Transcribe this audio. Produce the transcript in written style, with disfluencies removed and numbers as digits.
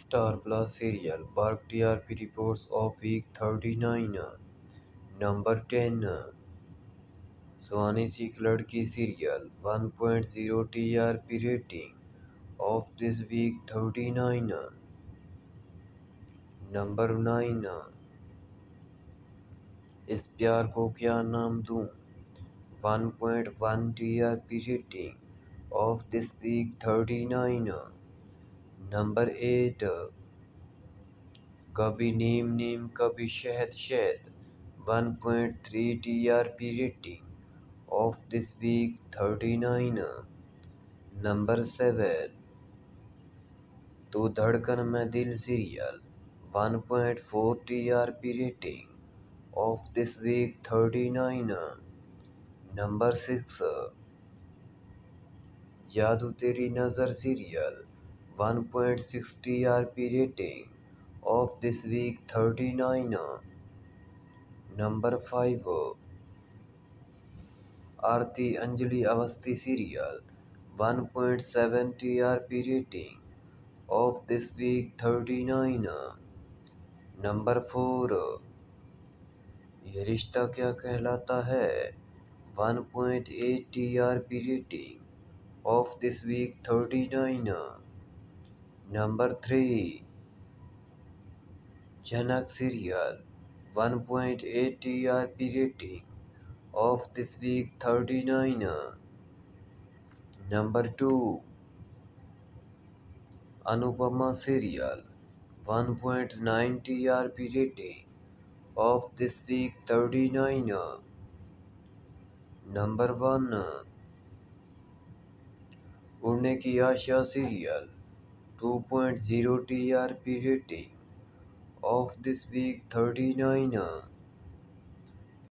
Star Plus serial Bark TRP reports of week 39. Number 10. Suhani सी लड़की serial 1.0 TRP rating of this week 39. Number 9. इस प्यार को क्या नाम दूं 1.1 TRP rating of this week 39. Number 8. कभी नीम नीम कभी शहद शहद 1.3 TRP rating of this week 39. Number 7. तो धड़कन में दिल serial 1.4 TRP rating of this week 39. Number 6. जादू तेरी नज़र serial 1.6 TRP rating of this week 39. Number 5. Aarti Anjali Awasthi serial 1.7 TRP rating of this week 39. Number 4. ये रिश्ता क्या कहलाता है 1.8 TRP rating of this week 39. Number 3. Janak serial 1.8 TRP rating of this week 39. Number 2. Anupama serial 1.9 TRP rating of this week 39. Number 1. उड़ने की आशा serial 2.0 TRP rating of this week 39.